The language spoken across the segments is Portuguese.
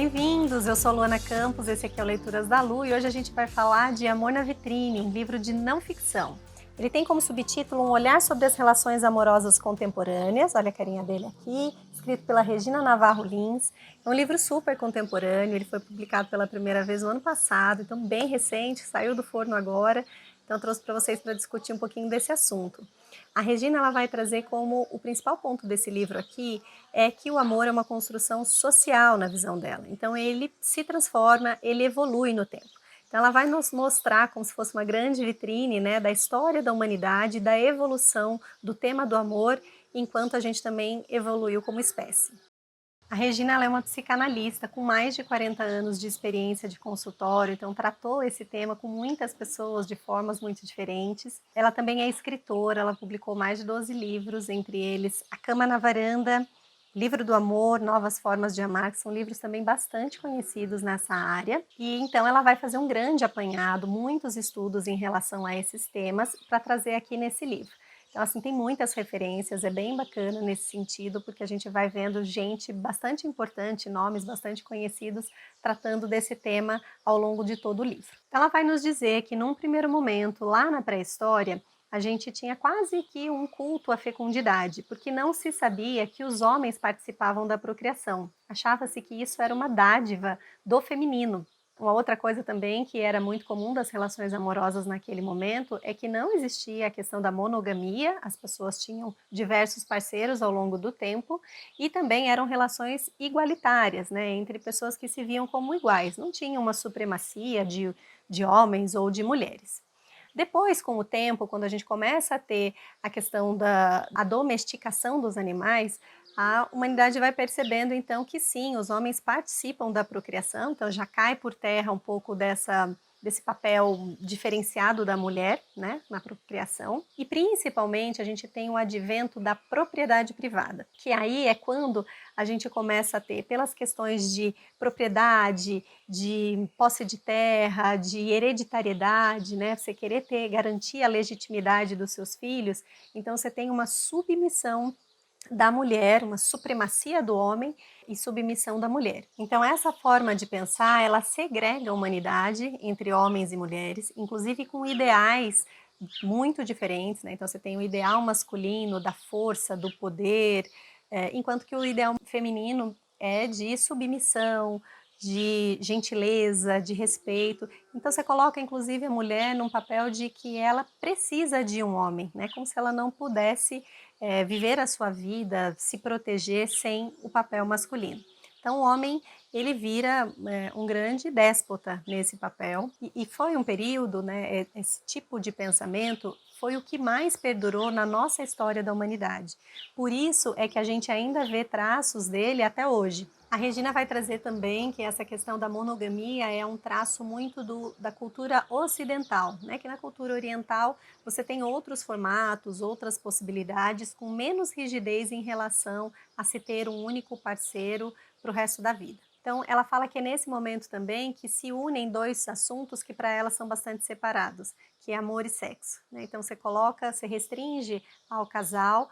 Bem-vindos, eu sou Luana Campos, esse aqui é o Leituras da Lu e hoje a gente vai falar de Amor na Vitrine, um livro de não ficção. Ele tem como subtítulo Um olhar sobre as relações amorosas contemporâneas, olha a carinha dele aqui, escrito pela Regina Navarro Lins. É um livro super contemporâneo, ele foi publicado pela primeira vez no ano passado, então bem recente, saiu do forno agora, então eu trouxe para vocês para discutir um pouquinho desse assunto. A Regina ela vai trazer como o principal ponto desse livro aqui é que o amor é uma construção social na visão dela. Então ele se transforma, ele evolui no tempo. Então ela vai nos mostrar como se fosse uma grande vitrine, né, da história da humanidade, da evolução do tema do amor, enquanto a gente também evoluiu como espécie. A Regina ela é uma psicanalista com mais de 40 anos de experiência de consultório, então tratou esse tema com muitas pessoas de formas muito diferentes. Ela também é escritora, ela publicou mais de 12 livros, entre eles A Cama na Varanda, Livro do Amor, Novas Formas de Amar, que são livros também bastante conhecidos nessa área. E então ela vai fazer um grande apanhado, muitos estudos em relação a esses temas, para trazer aqui nesse livro. Então, assim, tem muitas referências, é bem bacana nesse sentido, porque a gente vai vendo gente bastante importante, nomes bastante conhecidos, tratando desse tema ao longo de todo o livro. Então, ela vai nos dizer que, num primeiro momento, lá na pré-história, a gente tinha quase que um culto à fecundidade, porque não se sabia que os homens participavam da procriação. Achava-se que isso era uma dádiva do feminino. Uma outra coisa também que era muito comum das relações amorosas naquele momento é que não existia a questão da monogamia, as pessoas tinham diversos parceiros ao longo do tempo e também eram relações igualitárias, né, entre pessoas que se viam como iguais, não tinha uma supremacia de homens ou de mulheres. Depois, com o tempo, quando a gente começa a ter a questão da a domesticação dos animais, a humanidade vai percebendo então que sim, os homens participam da procriação, então já cai por terra um pouco desse papel diferenciado da mulher, né, na procriação. E principalmente a gente tem o advento da propriedade privada, que aí é quando a gente começa a ter, pelas questões de propriedade, de posse de terra, de hereditariedade, né, você querer garantir a legitimidade dos seus filhos, então você tem uma submissão da mulher, uma supremacia do homem e submissão da mulher. Então essa forma de pensar, ela segrega a humanidade entre homens e mulheres, inclusive com ideais muito diferentes, né? Então você tem o ideal masculino da força, do poder, enquanto que o ideal feminino é de submissão, de gentileza, de respeito. Então você coloca inclusive a mulher num papel de que ela precisa de um homem, né? Como se ela não pudesse viver a sua vida, se proteger sem o papel masculino. Então o homem ele vira um grande déspota nesse papel e foi um período, né, esse tipo de pensamento foi o que mais perdurou na nossa história da humanidade. Por isso é que a gente ainda vê traços dele até hoje. A Regina vai trazer também que essa questão da monogamia é um traço muito da cultura ocidental, né? Que na cultura oriental você tem outros formatos, outras possibilidades com menos rigidez em relação a se ter um único parceiro para o resto da vida. Então, ela fala que é nesse momento também que se unem dois assuntos que para ela são bastante separados, que é amor e sexo, né? Então, você restringe ao casal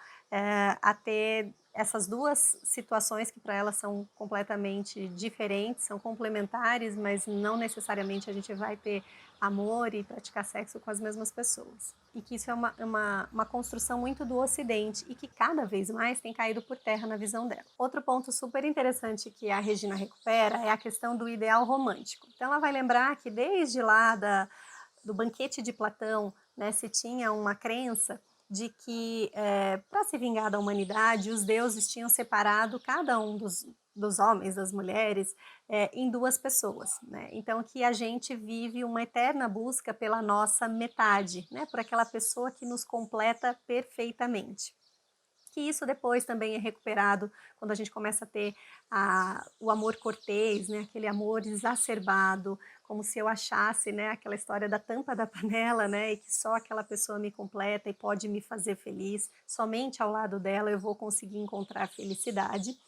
a ter essas duas situações que para ela são completamente diferentes, são complementares, mas não necessariamente a gente vai ter amor e praticar sexo com as mesmas pessoas. E que isso é uma construção muito do Ocidente e que cada vez mais tem caído por terra na visão dela. Outro ponto super interessante que a Regina recupera é a questão do ideal romântico. Então ela vai lembrar que desde lá do banquete de Platão, né, se tinha uma crença de que para se vingar da humanidade, os deuses tinham separado cada um dos homens, das mulheres, em duas pessoas, né? Então que a gente vive uma eterna busca pela nossa metade, né? Por aquela pessoa que nos completa perfeitamente. Que isso depois também é recuperado quando a gente começa a ter o amor cortês, né? Aquele amor exacerbado, como se eu achasse, né, aquela história da tampa da panela, né, e que só aquela pessoa me completa e pode me fazer feliz, somente ao lado dela eu vou conseguir encontrar felicidade.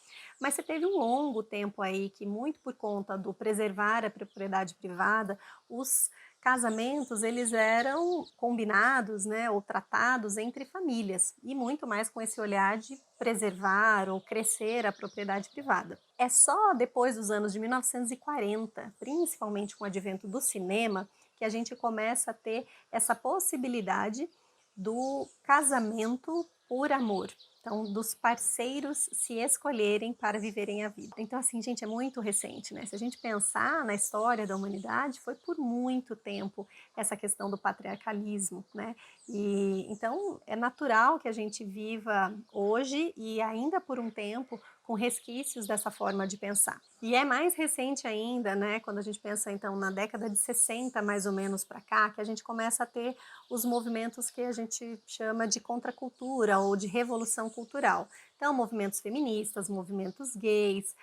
Mas você teve um longo tempo aí que, muito por conta do preservar a propriedade privada, os casamentos eles eram combinados, né, ou tratados entre famílias, e muito mais com esse olhar de preservar ou crescer a propriedade privada. É só depois dos anos de 1940, principalmente com o advento do cinema, que a gente começa a ter essa possibilidade do casamento por amor. Então, dos parceiros se escolherem para viverem a vida. Então, assim, gente, é muito recente, né? Se a gente pensar na história da humanidade, foi por muito tempo essa questão do patriarcalismo, né? E então é natural que a gente viva hoje e ainda por um tempo com resquícios dessa forma de pensar. E é mais recente ainda, né, quando a gente pensa então na década de 60 mais ou menos para cá, que a gente começa a ter os movimentos que a gente chama de contracultura ou de revolução cultural. Então, movimentos feministas, movimentos gays,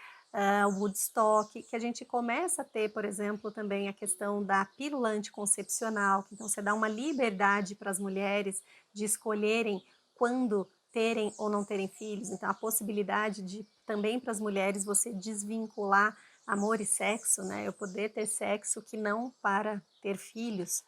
Woodstock, que a gente começa a ter, por exemplo, também a questão da pílula anticoncepcional, que então você dá uma liberdade para as mulheres de escolherem quando terem ou não terem filhos, então a possibilidade de também para as mulheres você desvincular amor e sexo, né? Eu poder ter sexo que não para ter filhos.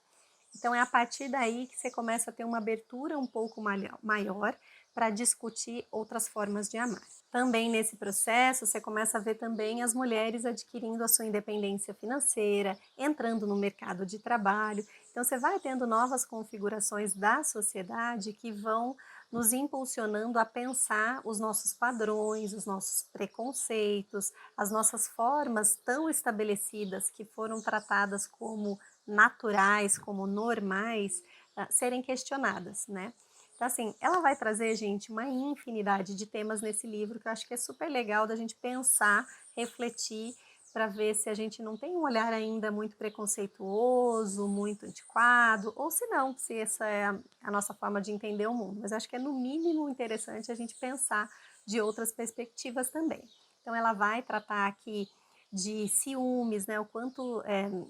Então é a partir daí que você começa a ter uma abertura um pouco maior para discutir outras formas de amar. Também nesse processo você começa a ver também as mulheres adquirindo a sua independência financeira, entrando no mercado de trabalho. Então você vai tendo novas configurações da sociedade que vão nos impulsionando a pensar os nossos padrões, os nossos preconceitos, as nossas formas tão estabelecidas que foram tratadas como naturais, como normais, serem questionadas, né? Então, assim, ela vai trazer, gente, uma infinidade de temas nesse livro que eu acho que é super legal da gente pensar, refletir, para ver se a gente não tem um olhar ainda muito preconceituoso, muito antiquado, ou se não, se essa é a nossa forma de entender o mundo. Mas acho que é no mínimo interessante a gente pensar de outras perspectivas também. Então ela vai tratar aqui de ciúmes, né? O quanto,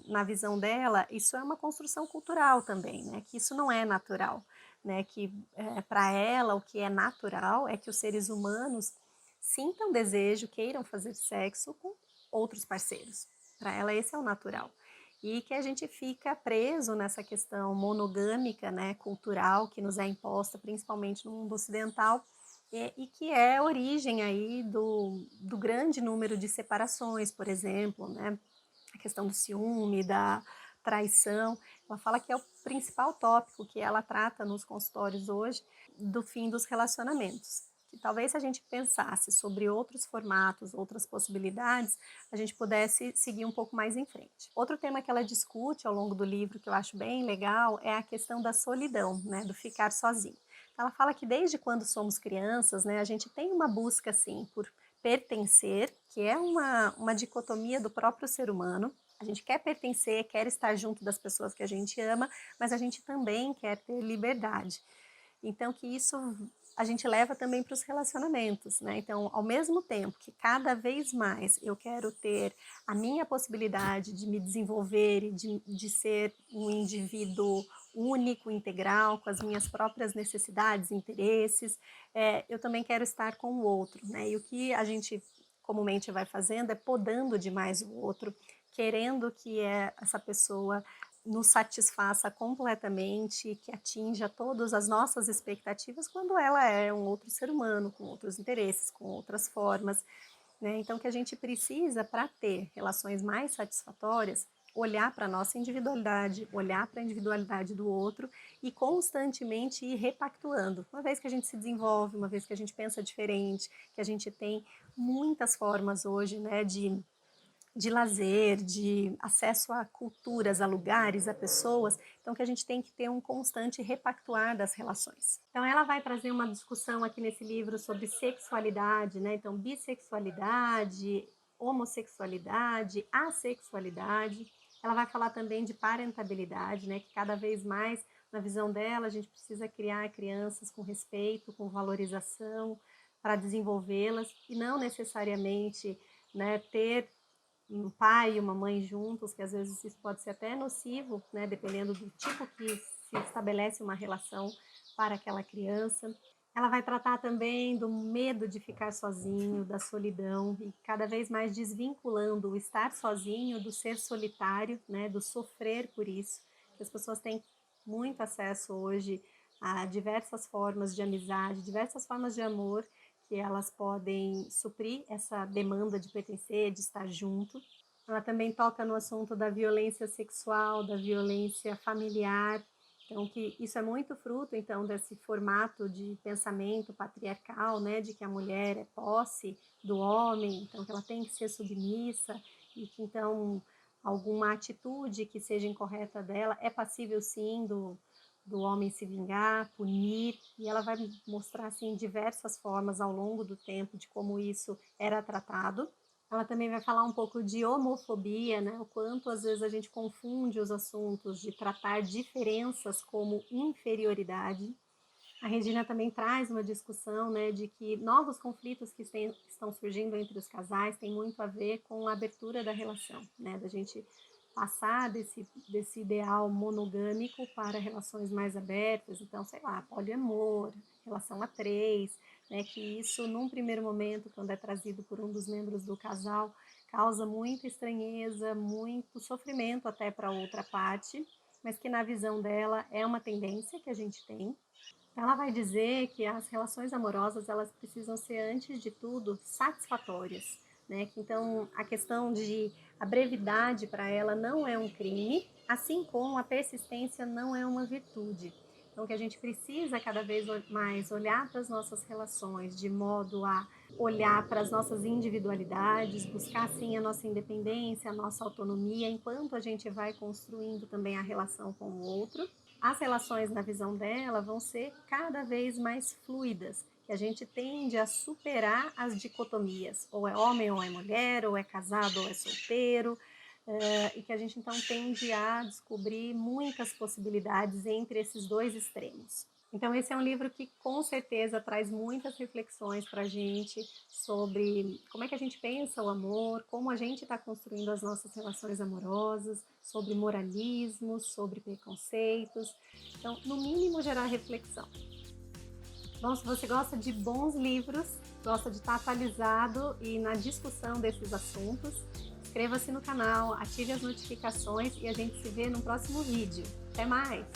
na visão dela, isso é uma construção cultural também, né? Que isso não é natural, né? Que para ela o que é natural é que os seres humanos sintam desejo, queiram fazer sexo com outros parceiros. Para ela esse é o natural. E que a gente fica preso nessa questão monogâmica, né, cultural, que nos é imposta principalmente no mundo ocidental, e que é origem aí do grande número de separações, por exemplo, né, a questão do ciúme, da traição. Ela fala que é o principal tópico que ela trata nos consultórios hoje do fim dos relacionamentos. Que talvez se a gente pensasse sobre outros formatos, outras possibilidades, a gente pudesse seguir um pouco mais em frente. Outro tema que ela discute ao longo do livro, que eu acho bem legal, é a questão da solidão, né, do ficar sozinho. Ela fala que desde quando somos crianças, né, a gente tem uma busca, assim, por pertencer, que é uma dicotomia do próprio ser humano. A gente quer pertencer, quer estar junto das pessoas que a gente ama, mas a gente também quer ter liberdade. Então, que isso a gente leva também para os relacionamentos, né? Então, ao mesmo tempo que cada vez mais eu quero ter a minha possibilidade de me desenvolver e de ser um indivíduo único, integral, com as minhas próprias necessidades, interesses, eu também quero estar com o outro, né? E o que a gente comumente vai fazendo é podando demais o outro, querendo que essa pessoa nos satisfaça completamente, que atinja todas as nossas expectativas quando ela é um outro ser humano, com outros interesses, com outras formas, né? Então, que a gente precisa, para ter relações mais satisfatórias, olhar para a nossa individualidade, olhar para a individualidade do outro e constantemente ir repactuando. Uma vez que a gente se desenvolve, uma vez que a gente pensa diferente, que a gente tem muitas formas hoje, né, de lazer, de acesso a culturas, a lugares, a pessoas, então que a gente tem que ter um constante repactuar das relações. Então ela vai trazer uma discussão aqui nesse livro sobre sexualidade, né? Então bissexualidade, homossexualidade, assexualidade. Ela vai falar também de parentabilidade, né? Que cada vez mais, na visão dela, a gente precisa criar crianças com respeito, com valorização, para desenvolvê-las e não necessariamente, né, ter um pai e uma mãe juntos, que às vezes isso pode ser até nocivo, né, dependendo do tipo que se estabelece uma relação para aquela criança. Ela vai tratar também do medo de ficar sozinho, da solidão, e cada vez mais desvinculando o estar sozinho do ser solitário, né, do sofrer por isso. que as pessoas têm muito acesso hoje a diversas formas de amizade, diversas formas de amor, que elas podem suprir essa demanda de pertencer, de estar junto. Ela também toca no assunto da violência sexual, da violência familiar. Então, que isso é muito fruto, então, desse formato de pensamento patriarcal, né, de que a mulher é posse do homem, então que ela tem que ser submissa, e que, então, alguma atitude que seja incorreta dela é passível, sim, do homem se vingar, punir, e ela vai mostrar, assim, diversas formas ao longo do tempo de como isso era tratado. Ela também vai falar um pouco de homofobia, né? O quanto às vezes a gente confunde os assuntos de tratar diferenças como inferioridade. A Regina também traz uma discussão, né, de que novos conflitos que estão surgindo entre os casais têm muito a ver com a abertura da relação, né, da gente passar desse ideal monogâmico para relações mais abertas, então, sei lá, poliamor, relação a três, né, que isso, num primeiro momento, quando é trazido por um dos membros do casal, causa muita estranheza, muito sofrimento até para a outra parte, mas que na visão dela é uma tendência que a gente tem. Ela vai dizer que as relações amorosas, elas precisam ser, antes de tudo, satisfatórias, né? Que, então, a questão de a brevidade para ela não é um crime, assim como a persistência não é uma virtude. Então, que a gente precisa cada vez mais olhar para as nossas relações de modo a olhar para as nossas individualidades, buscar, sim, a nossa independência, a nossa autonomia, enquanto a gente vai construindo também a relação com o outro. As relações, na visão dela, vão ser cada vez mais fluidas, que a gente tende a superar as dicotomias, ou é homem ou é mulher, ou é casado ou é solteiro, e que a gente então tende a descobrir muitas possibilidades entre esses dois extremos. Então esse é um livro que com certeza traz muitas reflexões para a gente sobre como é que a gente pensa o amor, como a gente está construindo as nossas relações amorosas, sobre moralismo, sobre preconceitos. Então, no mínimo, gerar reflexão. Bom, se você gosta de bons livros, gosta de estar atualizado e na discussão desses assuntos, inscreva-se no canal, ative as notificações e a gente se vê no próximo vídeo. Até mais!